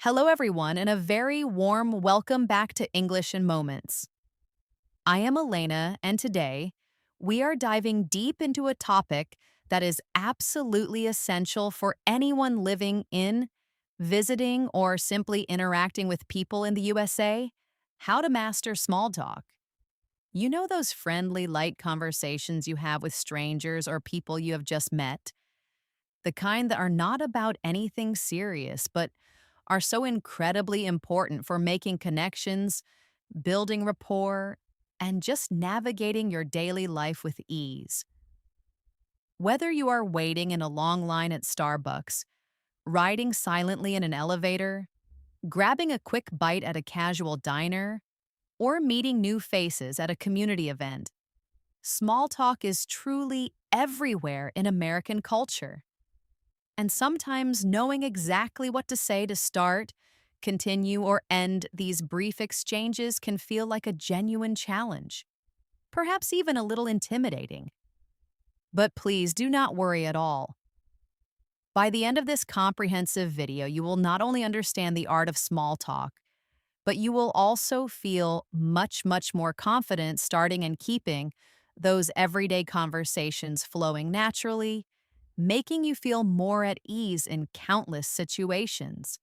Hello, everyone, and a very warm welcome back to English in Moments. I am Elena, and today we are diving deep into a topic that is absolutely essential for anyone living in, visiting, or simply interacting with people in the USA: how to master small talk. You know those friendly, light conversations you have with strangers or people you have just met? The kind that are not about anything serious, but are so incredibly important for making connections, building rapport, and just navigating your daily life with ease. Whether you are waiting in a long line at Starbucks, riding silently in an elevator, grabbing a quick bite at a casual diner, or meeting new faces at a community event, small talk is truly everywhere in American culture. And sometimes knowing exactly what to say to start, continue, or end these brief exchanges can feel like a genuine challenge, perhaps even a little intimidating. But please do not worry at all. By the end of this comprehensive video, you will not only understand the art of small talk, but you will also feel much more confident starting and keeping those everyday conversations flowing naturally, making you feel more at ease in countless situations.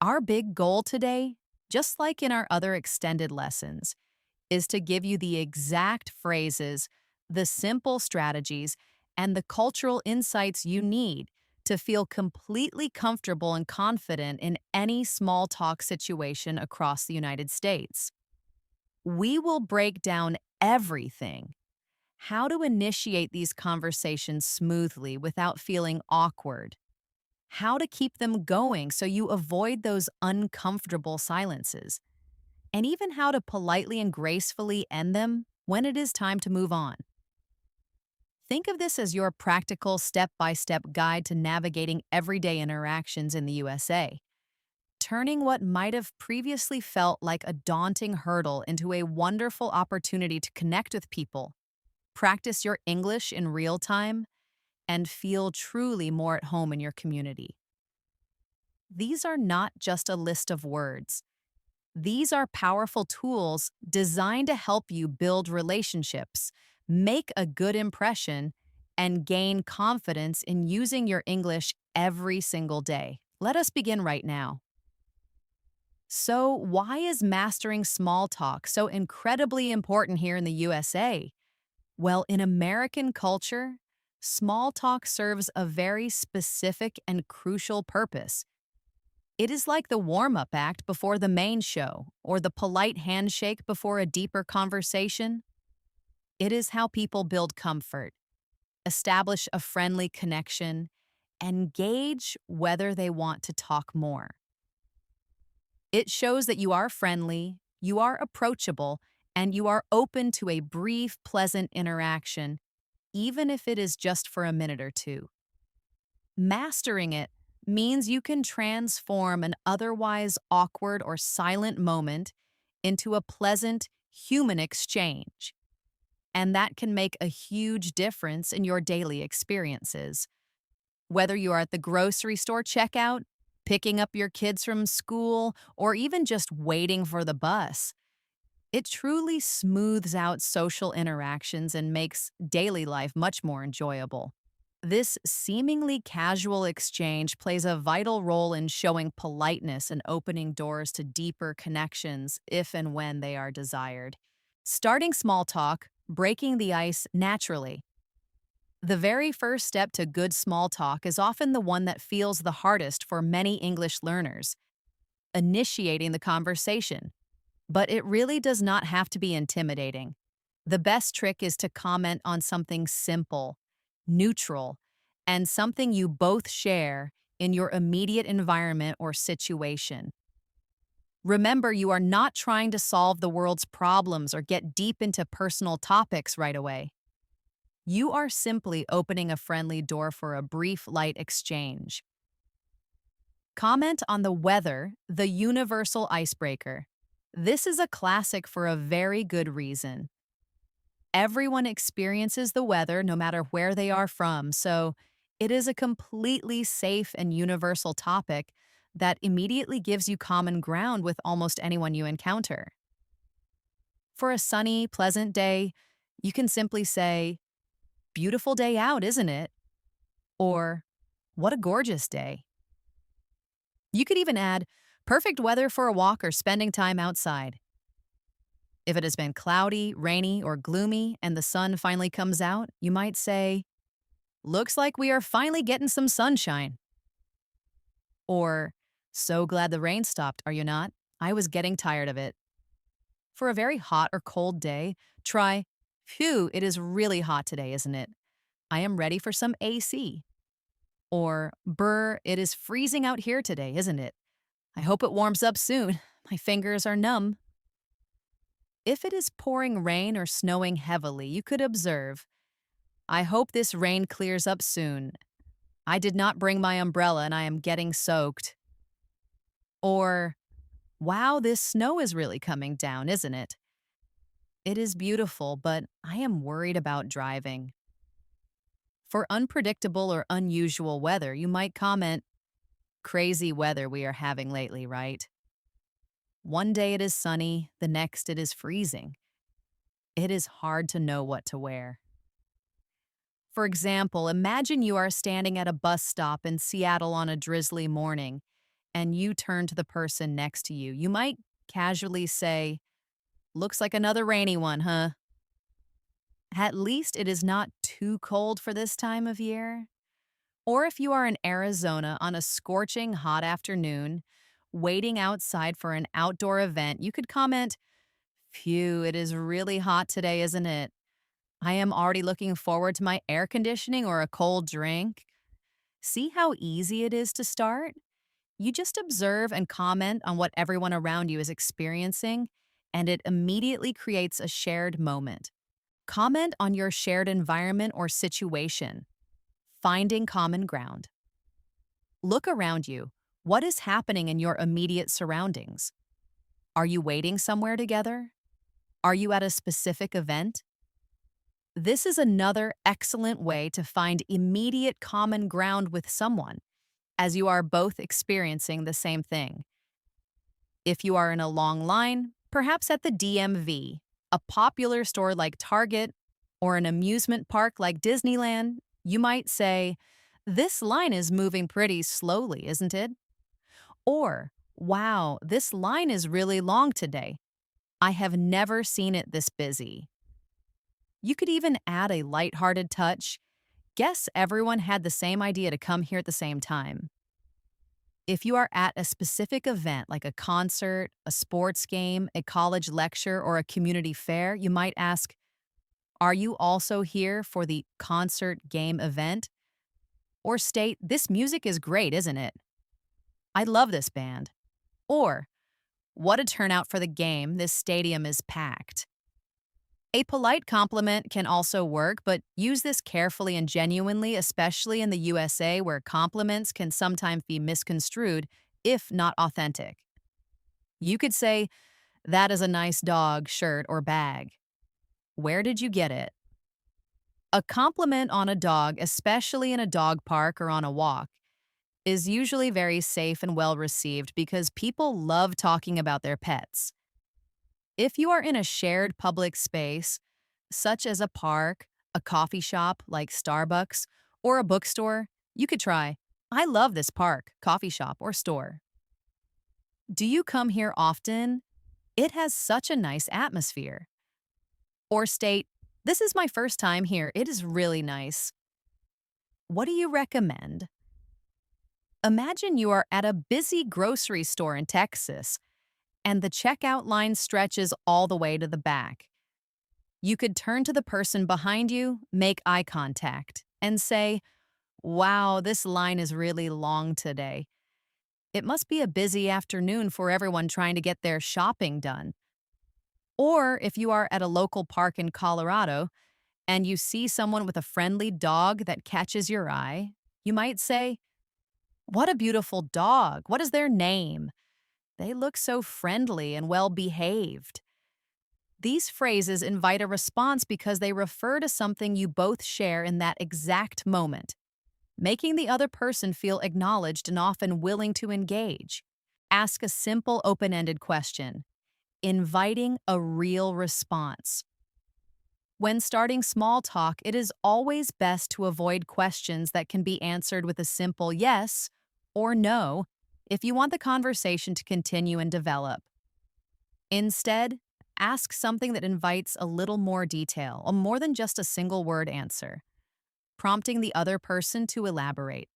Our big goal today, just like in our other extended lessons, is to give you the exact phrases, the simple strategies, and the cultural insights you need to feel completely comfortable and confident in any small talk situation across the United States. We will break down everything: how to initiate these conversations smoothly without feeling awkward, how to keep them going so you avoid those uncomfortable silences, and even how to politely and gracefully end them when it is time to move on. Think of this as your practical step by step guide to navigating everyday interactions in the USA, turning what might have previously felt like a daunting hurdle into a wonderful opportunity to connect with people, practice your English in real time, and feel truly more at home in your community. These are not just a list of words. These are powerful tools designed to help you build relationships, make a good impression, and gain confidence in using your English every single day. Let us begin right now. So, why is mastering small talk so incredibly important here in the USA? Well, in American culture, small talk serves a very specific and crucial purpose. It is like the warm up act before the main show, or the polite handshake before a deeper conversation. It is how people build comfort, establish a friendly connection, and gauge whether they want to talk more. It shows that you are friendly, you are approachable, and you are open to a brief, pleasant interaction, even if it is just for a minute or two. Mastering it means you can transform an otherwise awkward or silent moment into a pleasant human exchange. And that can make a huge difference in your daily experiences. Whether you are at the grocery store checkout, picking up your kids from school, or even just waiting for the bus, it truly smooths out social interactions and makes daily life much more enjoyable. This seemingly casual exchange plays a vital role in showing politeness and opening doors to deeper connections if and when they are desired. Starting small talk, breaking the ice naturally. The very first step to good small talk is often the one that feels the hardest for many English learners: initiating the conversation. But it really does not have to be intimidating. The best trick is to comment on something simple, neutral, and something you both share in your immediate environment or situation. Remember, you are not trying to solve the world's problems or get deep into personal topics right away. You are simply opening a friendly door for a brief, light exchange. Comment on the weather, the universal icebreaker. This is a classic for a very good reason. Everyone experiences the weather no matter where they are from, so it is a completely safe and universal topic that immediately gives you common ground with almost anyone you encounter. For a sunny, pleasant day, you can simply say, "Beautiful day out, isn't it?" Or, "What a gorgeous day." You could even add, "Perfect weather for a walk or spending time outside." If it has been cloudy, rainy, or gloomy and the sun finally comes out, you might say, "Looks like we are finally getting some sunshine." Or, "So glad the rain stopped, are you not? I was getting tired of it." For a very hot or cold day, try, "Phew, it is really hot today, isn't it? I am ready for some AC." Or, "Brr, it is freezing out here today, isn't it? I hope it warms up soon. My fingers are numb." If it is pouring rain or snowing heavily, you could observe, "I hope this rain clears up soon. I did not bring my umbrella and I am getting soaked." Or, "Wow, this snow is really coming down, isn't it? It is beautiful, but I am worried about driving." For unpredictable or unusual weather, you might comment, "Crazy weather we are having lately, right? One day it is sunny, the next it is freezing. It is hard to know what to wear." For example, imagine you are standing at a bus stop in Seattle on a drizzly morning, and you turn to the person next to you. You might casually say, "Looks like another rainy one, huh? At least it is not too cold for this time of year." Or if you are in Arizona on a scorching hot afternoon, waiting outside for an outdoor event, you could comment, "Phew, it is really hot today, isn't it? I am already looking forward to my air conditioning or a cold drink." See how easy it is to start? You just observe and comment on what everyone around you is experiencing, and it immediately creates a shared moment. Comment on your shared environment or situation. Finding common ground. Look around you. What is happening in your immediate surroundings? Are you waiting somewhere together? Are you at a specific event? This is another excellent way to find immediate common ground with someone, as you are both experiencing the same thing. If you are in a long line, perhaps at the DMV, a popular store like Target, or an amusement park like Disneyland, you might say, "This line is moving pretty slowly, isn't it?" Or, "Wow, this line is really long today. I have never seen it this busy." You could even add a lighthearted touch. "Guess everyone had the same idea to come here at the same time." If you are at a specific event like a concert, a sports game, a college lecture, or a community fair, you might ask, "Are you also here for the concert game event?" Or state, "This music is great, isn't it? I love this band." Or, "What a turnout for the game, this stadium is packed." A polite compliment can also work, but use this carefully and genuinely, especially in the USA where compliments can sometimes be misconstrued if not authentic. You could say, "That is a nice dog, shirt, or bag. Where did you get it?" A compliment on a dog, especially in a dog park or on a walk, is usually very safe and well received because people love talking about their pets. If you are in a shared public space, such as a park, a coffee shop like Starbucks, or a bookstore, you could try, "I love this park, coffee shop, or store. Do you come here often? It has such a nice atmosphere." Or state, "This is my first time here. It is really nice. What do you recommend?" Imagine you are at a busy grocery store in Texas, and the checkout line stretches all the way to the back. You could turn to the person behind you, make eye contact, and say, "Wow, this line is really long today. It must be a busy afternoon for everyone trying to get their shopping done." Or if you are at a local park in Colorado and you see someone with a friendly dog that catches your eye, you might say, "What a beautiful dog. What is their name? They look so friendly and well behaved." These phrases invite a response because they refer to something you both share in that exact moment. making the other person feel acknowledged and often willing to engage. Ask a simple open ended question, inviting a real response. When starting small talk, it is always best to avoid questions that can be answered with a simple yes or no if you want the conversation to continue and develop. Instead, ask something that invites a little more detail, or more than just a single word answer, prompting the other person to elaborate.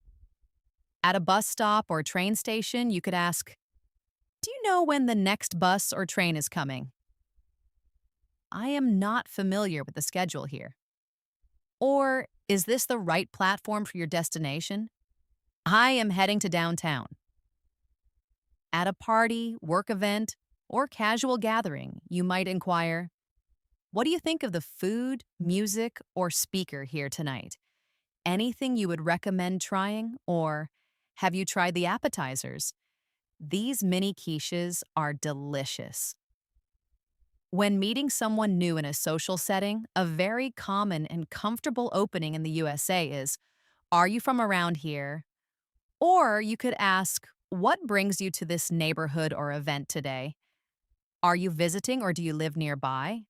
At a bus stop or train station, you could ask, "Do you know when the next bus or train is coming? I am not familiar with the schedule here." Or, "Is this the right platform for your destination? I am heading to downtown." At a party, work event, or casual gathering, you might inquire, "What do you think of the food, music, or speaker here tonight? Anything you would recommend trying?" Or, "Have you tried the appetizers? These mini quiches are delicious." When meeting someone new in a social setting, a very common and comfortable opening in the USA is, "Are you from around here?" Or you could ask, "What brings you to this neighborhood or event today? Are you visiting or do you live nearby?"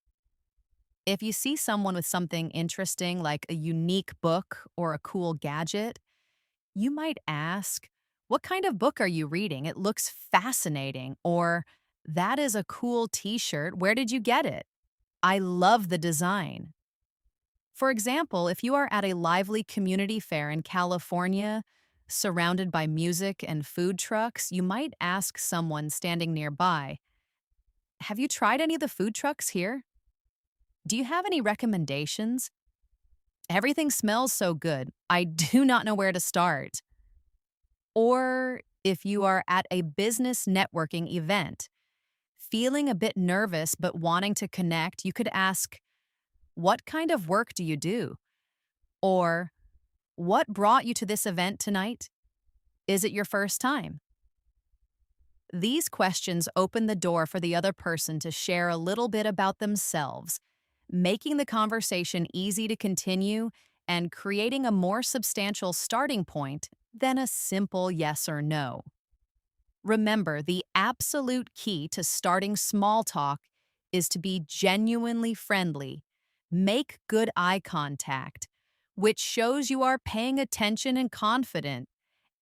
If you see someone with something interesting like a unique book or a cool gadget, you might ask, "What kind of book are you reading? It looks fascinating." Or, "That is a cool t shirt. Where did you get it? I love the design." For example, if you are at a lively community fair in California, surrounded by music and food trucks, you might ask someone standing nearby, "Have you tried any of the food trucks here? Do you have any recommendations? Everything smells so good. I do not know where to start." Or if you are at a business networking event, feeling a bit nervous but wanting to connect, you could ask, "What kind of work do you do?" Or, "What brought you to this event tonight? Is it your first time?" These questions open the door for the other person to share a little bit about themselves, making the conversation easy to continue and creating a more substantial starting point than a simple yes or no. Remember, the absolute key to starting small talk is to be genuinely friendly, make good eye contact, which shows you are paying attention and confident,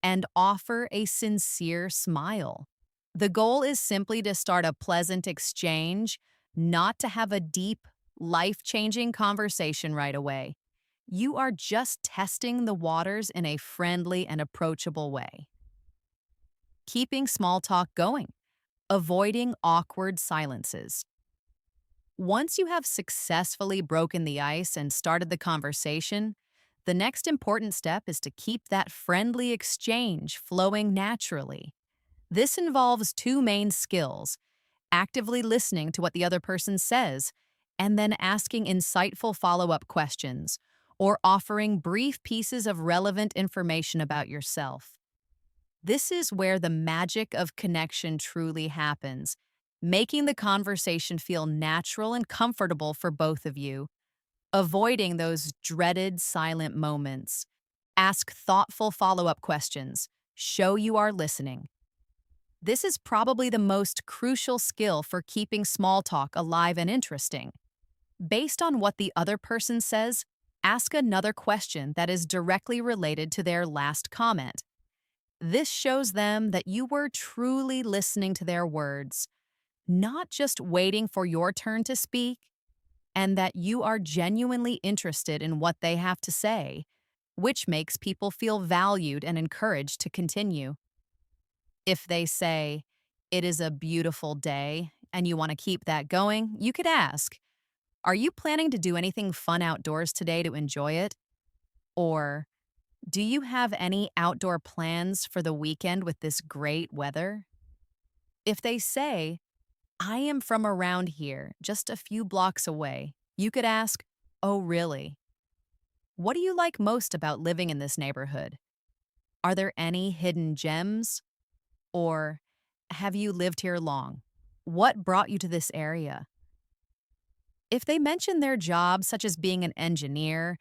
and offer a sincere smile. The goal is simply to start a pleasant exchange, not to have a deep, life changing conversation right away. You are just testing the waters in a friendly and approachable way. Keeping small talk going, avoiding awkward silences. Once you have successfully broken the ice and started the conversation, the next important step is to keep that friendly exchange flowing naturally. This involves two main skills: actively listening to what the other person says, and then asking insightful follow up questions, or offering brief pieces of relevant information about yourself. This is where the magic of connection truly happens, making the conversation feel natural and comfortable for both of you, avoiding those dreaded silent moments. Ask thoughtful follow up questions. Show you are listening. This is probably the most crucial skill for keeping small talk alive and interesting. Based on what the other person says, ask another question that is directly related to their last comment. This shows them that you were truly listening to their words, not just waiting for your turn to speak, and that you are genuinely interested in what they have to say, which makes people feel valued and encouraged to continue. If they say, "It is a beautiful day," and you want to keep that going, you could ask, "Are you planning to do anything fun outdoors today to enjoy it?" Or, "Do you have any outdoor plans for the weekend with this great weather?" If they say, "I am from around here, just a few blocks away," you could ask, "Oh, really? What do you like most about living in this neighborhood? Are there any hidden gems?" Or, "Have you lived here long? What brought you to this area?" If they mention their job, such as being an engineer,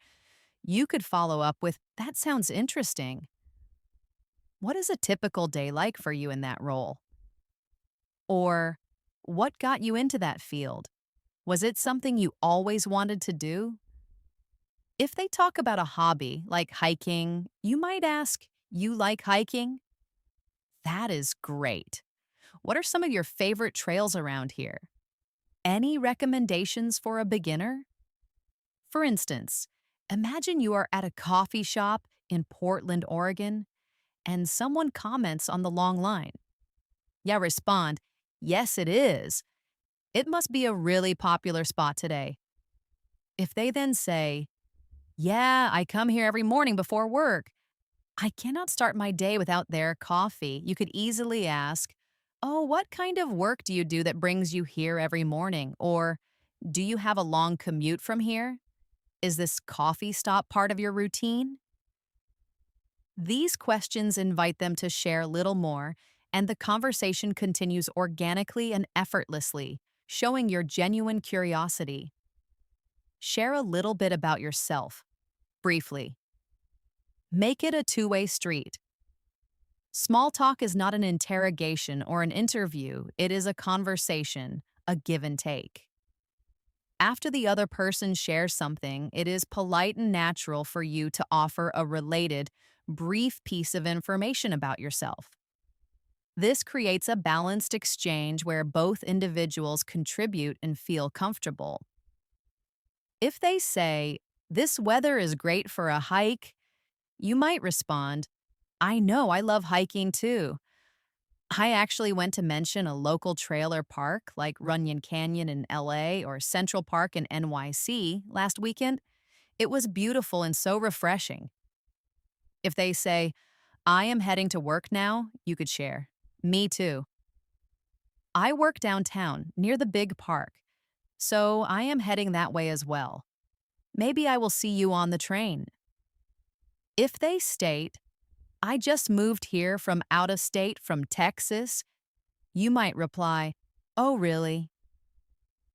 You could follow up with, "That sounds interesting." What is a typical day like for you in that role? Or, what got you into that field? Was it something you always wanted to do? If they talk about a hobby like hiking, you might ask, "You like hiking?" That is great. What are some of your favorite trails around here? Any recommendations for a beginner? For instance, imagine you are at a coffee shop in Portland, Oregon, and someone comments on the long line. Yeah, respond, "Yes, it is. It must be a really popular spot today." If they then say, "Yeah, I come here every morning before work. I cannot start my day without their coffee," you could easily ask, "Oh, what kind of work do you do that brings you here every morning?" Or, "Do you have a long commute from here? Is this coffee stop part of your routine?" These questions invite them to share a little more, and the conversation continues organically and effortlessly, showing your genuine curiosity. Share a little bit about yourself, briefly. Make it a two-way street. Small talk is not an interrogation or an interview, it is a conversation, a give and take. After the other person shares something, it is polite and natural for you to offer a related, brief piece of information about yourself. This creates a balanced exchange where both individuals contribute and feel comfortable. If they say, "This weather is great for a hike," you might respond, "I know, I love hiking too. I actually went to mention a local trailer park like Runyon Canyon in LA or Central Park in NYC last weekend. It was beautiful and so refreshing." If they say, "I am heading to work now," you could share, "Me too. I work downtown near the big park, so I am heading that way as well. Maybe I will see you on the train." If they state, "I just moved here from out of state from Texas," you might reply, "Oh, really?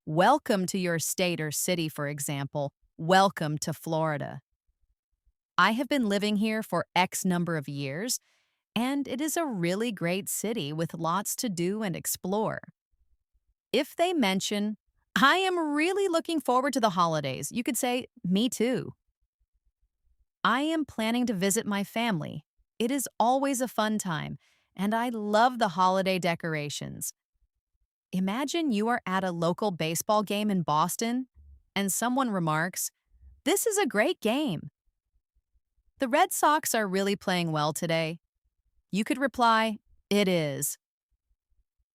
Welcome to your state or city," for example. "Welcome to Florida. I have been living here for X number of years, and it is a really great city with lots to do and explore." If they mention, "I am really looking forward to the holidays," you could say, "Me too. I am planning to visit my family. It is always a fun time, and I love the holiday decorations." Imagine you are at a local baseball game in Boston, and someone remarks, "This is a great game. The Red Sox are really playing well today." You could reply, "It is.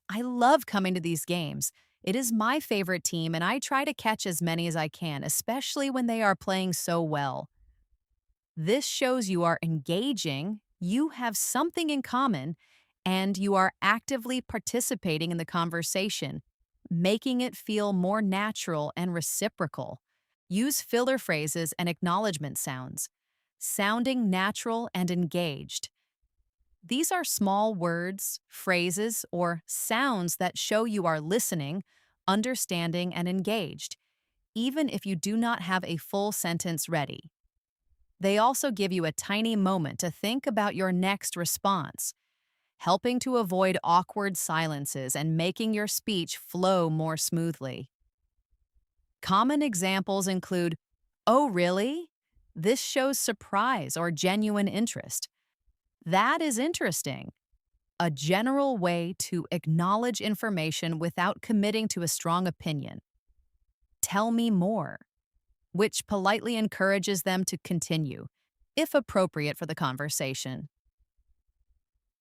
I love coming to these games. It is my favorite team, and I try to catch as many as I can, especially when they are playing so well." This shows you are engaging, you have something in common, and you are actively participating in the conversation, making it feel more natural and reciprocal. Use filler phrases and acknowledgement sounds, sounding natural and engaged. These are small words, phrases, or sounds that show you are listening, understanding, and engaged, even if you do not have a full sentence ready. They also give you a tiny moment to think about your next response, helping to avoid awkward silences and making your speech flow more smoothly. Common examples include, "Oh, really? This shows surprise or genuine interest. That is interesting." A general way to acknowledge information without committing to a strong opinion. "Tell me more," which politely encourages them to continue, if appropriate for the conversation.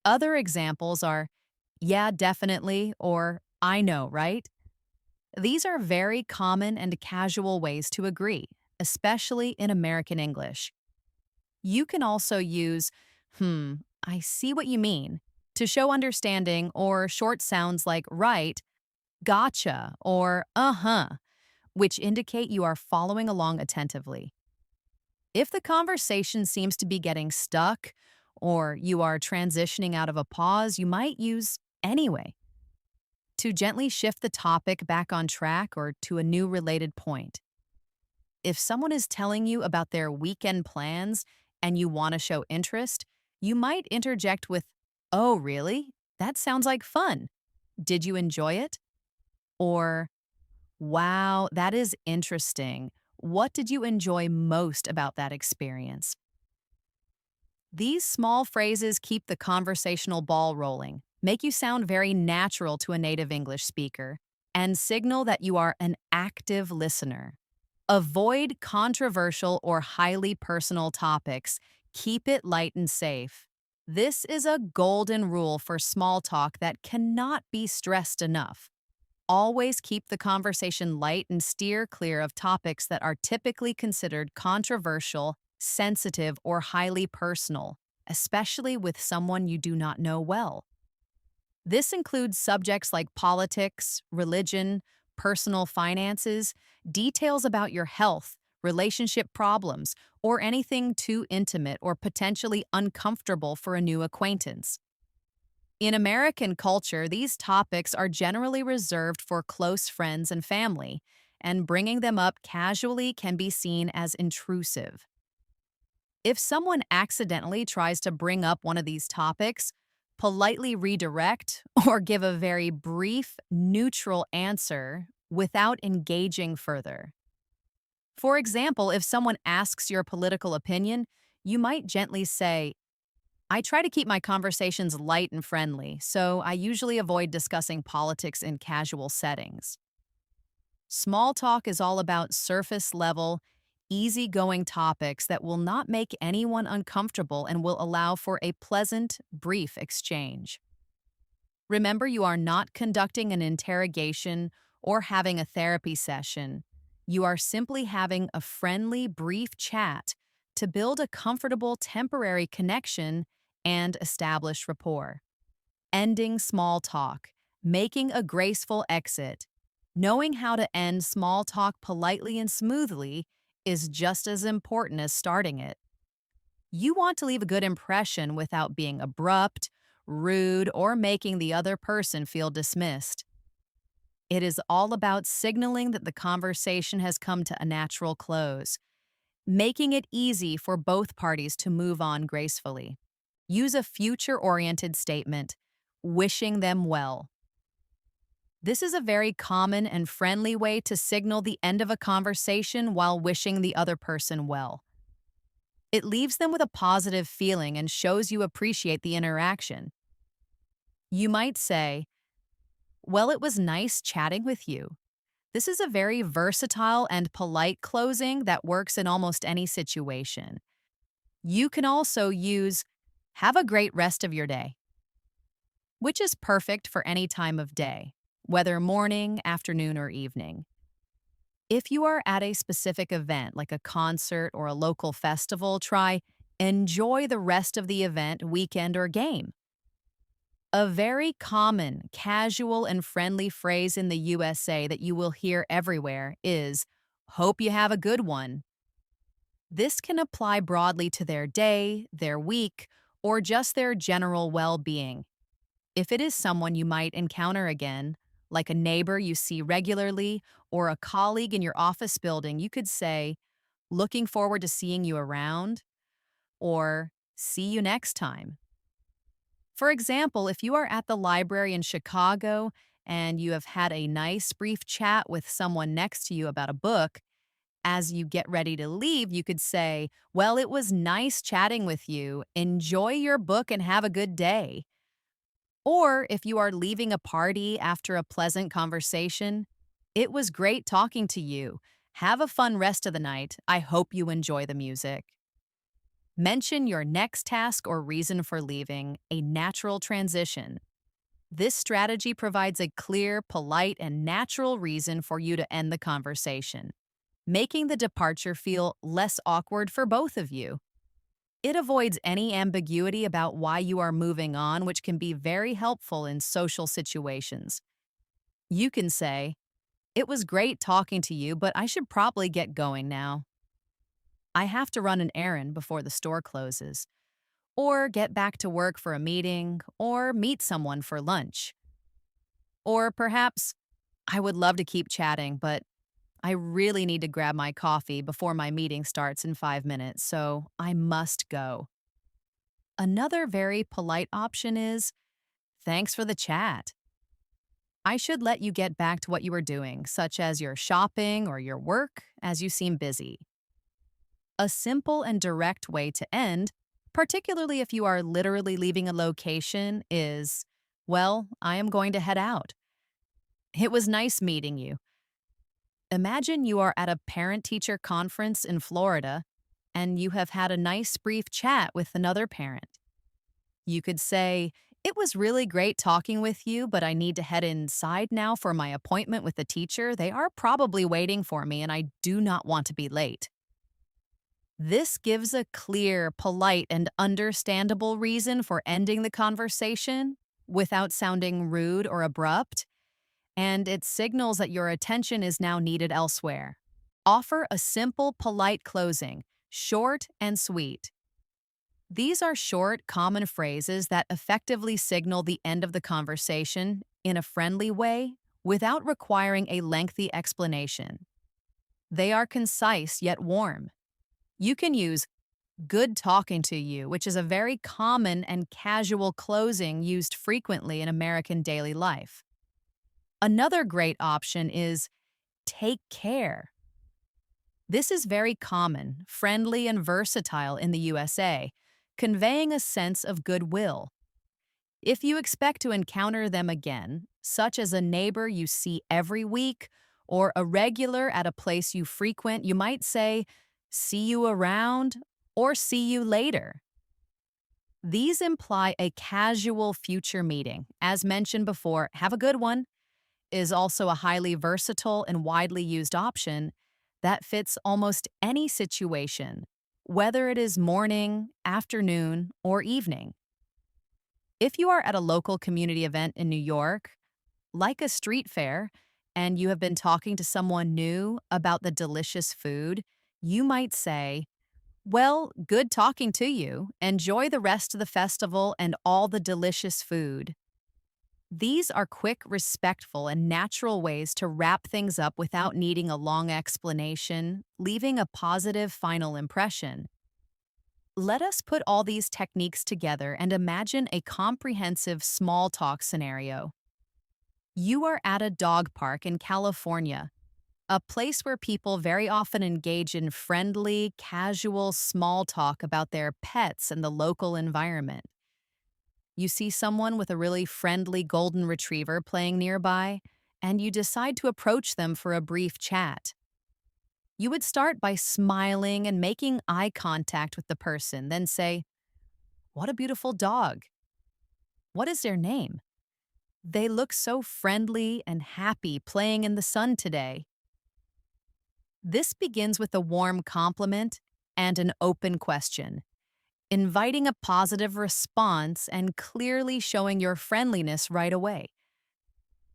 Other examples are, "Yeah, definitely," or "I know, right?" These are very common and casual ways to agree, especially in American English. You can also use, "I see what you mean," to show understanding, or short sounds like "right," "gotcha," or "uh-huh," which indicate you are following along attentively. If the conversation seems to be getting stuck, or you are transitioning out of a pause, you might use "anyway" to gently shift the topic back on track or to a new related point. If someone is telling you about their weekend plans and you want to show interest, you might interject with, "Oh, really? That sounds like fun. Did you enjoy it?" Or, "Wow, that is interesting. What did you enjoy most about that experience?" These small phrases keep the conversational ball rolling, make you sound very natural to a native English speaker, and signal that you are an active listener. Avoid controversial or highly personal topics. Keep it light and safe. This is a golden rule for small talk that cannot be stressed enough. Always keep the conversation light and steer clear of topics that are typically considered controversial, sensitive, or highly personal, especially with someone you do not know well. This includes subjects like politics, religion, personal finances, details about your health, relationship problems, or anything too intimate or potentially uncomfortable for a new acquaintance. In American culture, these topics are generally reserved for close friends and family, and bringing them up casually can be seen as intrusive. If someone accidentally tries to bring up one of these topics, politely redirect or give a very brief, neutral answer without engaging further. For example, if someone asks your political opinion, you might gently say, "I try to keep my conversations light and friendly, so I usually avoid discussing politics in casual settings." Small talk is all about surface level, easygoing topics that will not make anyone uncomfortable and will allow for a pleasant, brief exchange. Remember, you are not conducting an interrogation or having a therapy session. You are simply having a friendly, brief chat to build a comfortable, temporary connection and establish rapport. Ending small talk, making a graceful exit, knowing how to end small talk politely and smoothly is just as important as starting it. You want to leave a good impression without being abrupt, rude, or making the other person feel dismissed. It is all about signaling that the conversation has come to a natural close, making it easy for both parties to move on gracefully. Use a future oriented statement, wishing them well. This is a very common and friendly way to signal the end of a conversation while wishing the other person well. It leaves them with a positive feeling and shows you appreciate the interaction. You might say, "Well, it was nice chatting with you." This is a very versatile and polite closing that works in almost any situation. You can also use, "Have a great rest of your day," which is perfect for any time of day, whether morning, afternoon, or evening. If you are at a specific event, like a concert or a local festival, try, "Enjoy the rest of the event, weekend, or game." A very common, casual, and friendly phrase in the USA that you will hear everywhere is, "Hope you have a good one." This can apply broadly to their day, their week, or just their general well being. If it is someone you might encounter again, like a neighbor you see regularly or a colleague in your office building, you could say, "Looking forward to seeing you around," or "See you next time." For example, if you are at the library in Chicago and you have had a nice brief chat with someone next to you about a book, as you get ready to leave, you could say, "Well, it was nice chatting with you. Enjoy your book and have a good day." Or if you are leaving a party after a pleasant conversation, "It was great talking to you. Have a fun rest of the night. I hope you enjoy the music." Mention your next task or reason for leaving, a natural transition. This strategy provides a clear, polite, and natural reason for you to end the conversation, making the departure feel less awkward for both of you. It avoids any ambiguity about why you are moving on, which can be very helpful in social situations. You can say, "It was great talking to you, but I should probably get going now. I have to run an errand before the store closes," or "get back to work for a meeting," or "meet someone for lunch." Or perhaps, "I would love to keep chatting, but I really need to grab my coffee before my meeting starts in 5 minutes, so I must go. Another very polite option is, thanks for the chat. I should let you get back to what you were doing, such as your shopping or your work, as you seem busy. A simple and direct way to end, particularly if you are literally leaving a location, is, well, I am going to head out. It was nice meeting you. Imagine you are at a parent teacher conference in Florida and you have had a nice brief chat with another parent. You could say, it was really great talking with you, but I need to head inside now for my appointment with the teacher. They are probably waiting for me and I do not want to be late. This gives a clear, polite, and understandable reason for ending the conversation without sounding rude or abrupt, and it signals that your attention is now needed elsewhere. Offer a simple, polite closing, short and sweet. These are short, common phrases that effectively signal the end of the conversation in a friendly way without requiring a lengthy explanation. They are concise yet warm. You can use good talking to you, which is a very common and casual closing used frequently in American daily life. Another great option is take care. This is very common, friendly, and versatile in the USA, conveying a sense of goodwill. If you expect to encounter them again, such as a neighbor you see every week or a regular at a place you frequent, you might say, see you around or see you later. These imply a casual future meeting. As mentioned before, have a good one is also a highly versatile and widely used option that fits almost any situation, whether it is morning, afternoon, or evening. If you are at a local community event in New York, like a street fair, and you have been talking to someone new about the delicious food, you might say, well, good talking to you. Enjoy the rest of the festival and all the delicious food. These are quick, respectful, and natural ways to wrap things up without needing a long explanation, leaving a positive final impression. Let us put all these techniques together and imagine a comprehensive small talk scenario. You are at a dog park in California, a place where people very often engage in friendly, casual small talk about their pets and the local environment. You see someone with a really friendly golden retriever playing nearby, and you decide to approach them for a brief chat. You would start by smiling and making eye contact with the person, then say, what a beautiful dog. What is their name? They look so friendly and happy playing in the sun today. This begins with a warm compliment and an open question, inviting a positive response and clearly showing your friendliness right away.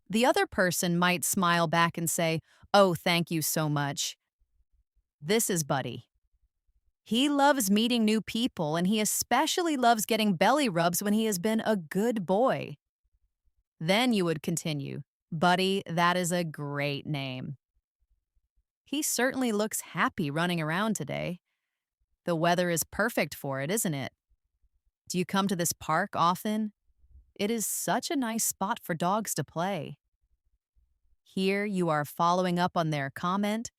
The other person might smile back and say, oh, thank you so much. This is Buddy. He loves meeting new people, and he especially loves getting belly rubs when he has been a good boy. Then you would continue, Buddy, that is a great name. He certainly looks happy running around today. The weather is perfect for it, isn't it? Do you come to this park often? It is such a nice spot for dogs to play. Here you are following up on their comment,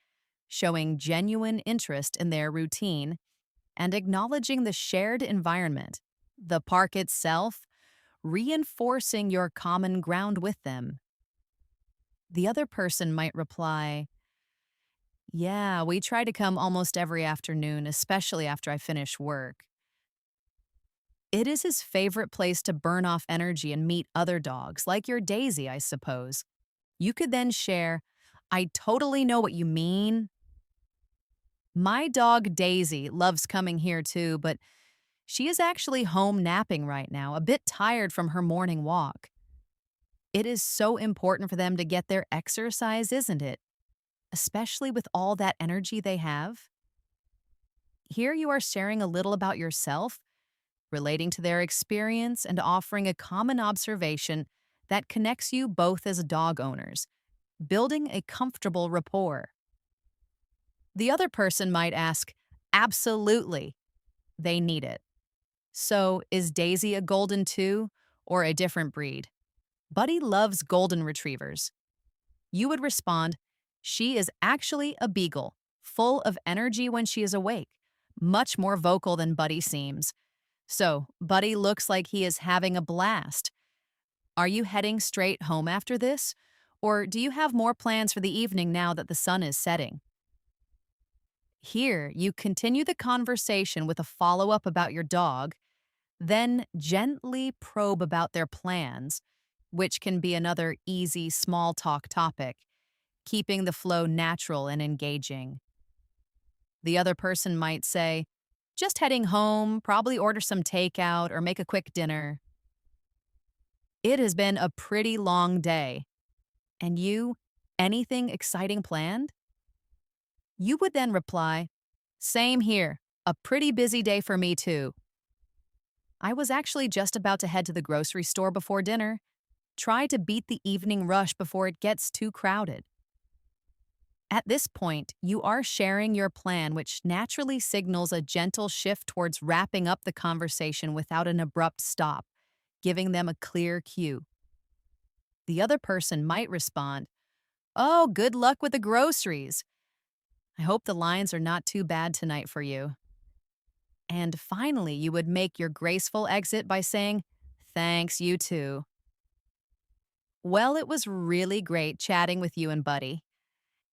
showing genuine interest in their routine, and acknowledging the shared environment, the park itself, reinforcing your common ground with them. The other person might reply, yeah, we try to come almost every afternoon, especially after I finish work. It is his favorite place to burn off energy and meet other dogs, like your Daisy, I suppose. You could then share, I totally know what you mean. My dog Daisy loves coming here too, but she is actually home napping right now, a bit tired from her morning walk. It is so important for them to get their exercise, isn't it? Especially with all that energy they have. Here you are sharing a little about yourself, relating to their experience, and offering a common observation that connects you both as dog owners, building a comfortable rapport. The other person might ask, absolutely, they need it. So, is Daisy a golden too, or a different breed? Buddy loves golden retrievers. You would respond, she is actually a beagle, full of energy when she is awake, much more vocal than Buddy seems. So, Buddy looks like he is having a blast. Are you heading straight home after this? Or do you have more plans for the evening now that the sun is setting? Here, you continue the conversation with a follow up about your dog, then gently probe about their plans, which can be another easy small talk topic, keeping the flow natural and engaging. The other person might say, just heading home, probably order some takeout or make a quick dinner. It has been a pretty long day. And you, anything exciting planned? You would then reply, same here, a pretty busy day for me too. I was actually just about to head to the grocery store before dinner. Try to beat the evening rush before it gets too crowded. At this point, you are sharing your plan, which naturally signals a gentle shift towards wrapping up the conversation without an abrupt stop, giving them a clear cue. The other person might respond, oh, good luck with the groceries. I hope the lines are not too bad tonight for you. And finally, you would make your graceful exit by saying, thanks, you too. Well, it was really great chatting with you and Buddy.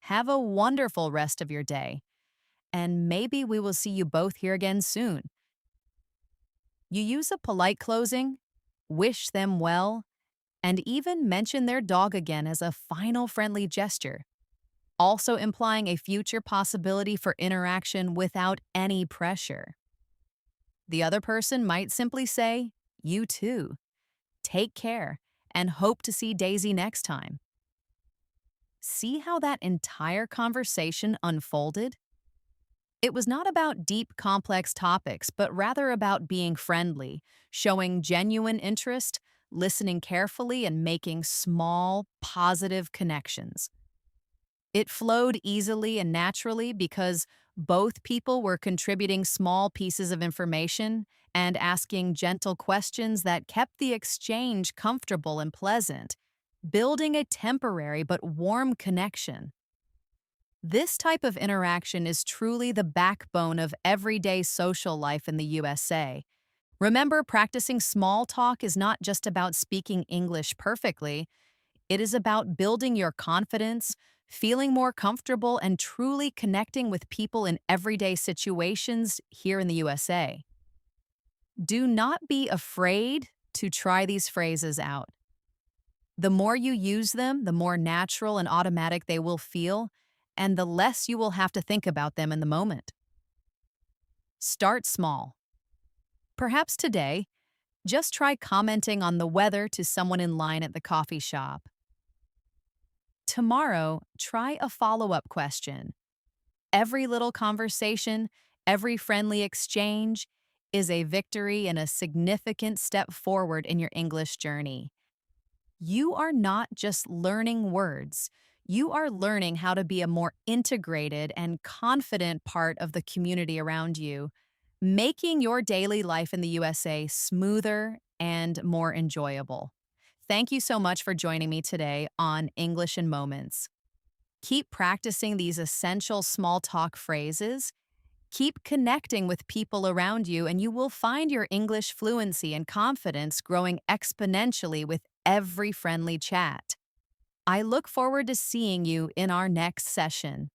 Have a wonderful rest of your day, and maybe we will see you both here again soon. You use a polite closing, wish them well, and even mention their dog again as a final friendly gesture, also implying a future possibility for interaction without any pressure. The other person might simply say, you too. Take care, and hope to see Daisy next time. See how that entire conversation unfolded? It was not about deep, complex topics, but rather about being friendly, showing genuine interest, listening carefully, and making small, positive connections. It flowed easily and naturally because both people were contributing small pieces of information and asking gentle questions that kept the exchange comfortable and pleasant, building a temporary but warm connection. This type of interaction is truly the backbone of everyday social life in the USA. Remember, practicing small talk is not just about speaking English perfectly, it is about building your confidence, feeling more comfortable, and truly connecting with people in everyday situations here in the USA. Do not be afraid to try these phrases out. The more you use them, the more natural and automatic they will feel, and the less you will have to think about them in the moment. Start small. Perhaps today, just try commenting on the weather to someone in line at the coffee shop. Tomorrow, try a follow-up question. Every little conversation, every friendly exchange is a victory and a significant step forward in your English journey. You are not just learning words, you are learning how to be a more integrated and confident part of the community around you, making your daily life in the USA smoother and more enjoyable. Thank you so much for joining me today on English in Moments. Keep practicing these essential small talk phrases. Keep connecting with people around you, and you will find your English fluency and confidence growing exponentially with every friendly chat. I look forward to seeing you in our next session.